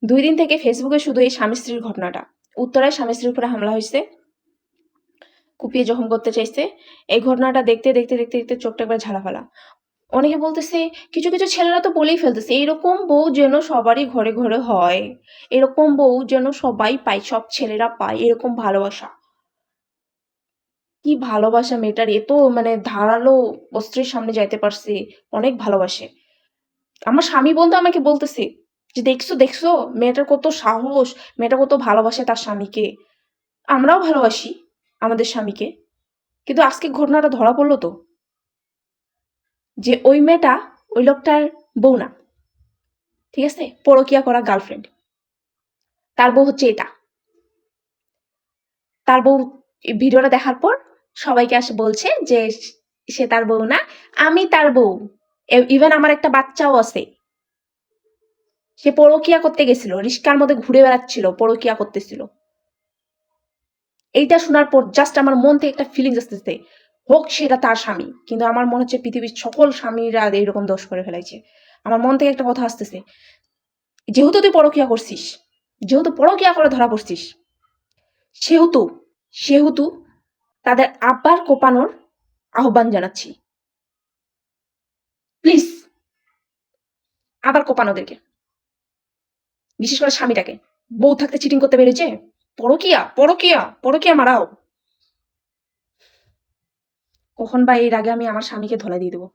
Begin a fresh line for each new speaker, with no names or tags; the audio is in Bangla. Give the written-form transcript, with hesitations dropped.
2 দিন থেকে ফেসবুকে শুধু এই স্বামী স্ত্রীর ঘটনাটা। উত্তরায় স্বামী স্ত্রীর উপরে হামলা হয়েছে, কুপিয়ে জখম করতে চাইছে। এই ঘটনাটা দেখতে দেখতে দেখতে দেখতে চোখটা একবার ঝালাফালা। অনেকে বলতেছে, কিছু কিছু ছেলেরা তো বলেই ফেলতেছে, এরকম বউ যেন সবারই ঘরে ঘরে হয়, এরকম বউ যেন সবাই পায়, সব ছেলেরা পায়, এরকম ভালোবাসা। কি ভালোবাসা মেয়েটার, এ তো মানে ধারালো অস্ত্রের সামনে যাইতে পারছে, অনেক ভালোবাসে। আমার স্বামী বলতে আমাকে বলতেছে যে, দেখছো দেখছো মেয়েটার কত সাহস, মেয়েটা কত ভালোবাসে তার স্বামীকে। আমরাও ভালোবাসি আমাদের স্বামীকে, কিন্তু আজকে ঘটনাটা ধরা পড়লো তো, যে ওই মেয়েটা ওই লোকটার বউ না, ঠিক আছে, পরকিয়া করা গার্লফ্রেন্ড। তার বউ হচ্ছে এটা। তার বউ ভিডিওটা দেখার পর সবাইকে আসে বলছে যে সে তার বউ না, আমি তার বউ, ইভেন আমার একটা বাচ্চাও আছে। সে পরকিয়া করতে গেছিল, রিস্কার মধ্যে ঘুরে বেড়াচ্ছিল, পরকিয়া করতেছিল। এইটা শোনার পর জাস্ট আমার মন থেকে একটা ফিলিংস আসতেছে, হোক সেটা তার স্বামী, কিন্তু আমার মনে হচ্ছে পৃথিবীর সকল স্বামীরা এইরকম দোষ করে ফেলাইছে। আমার মন থেকে একটা কথা আসতেছে, যেহেতু তুই পরকিয়া করছিস, যেহেতু পরকিয়া করে ধরা পড়ছিস, সেহেতু সেহেতু তাদের আবার কোপানোর আহ্বান জানাচ্ছি। প্লিজ আবার কোপান ওদেরকে, বিশেষ করে স্বামীটাকে। বউ থাকতে চিটিং করতে পেরেছে, পরকিয়া পরকিয়া পরকিয়া মারাও। কখন বা এর আগে আমি আমার স্বামীকে ধলাই দিয়ে দেবো।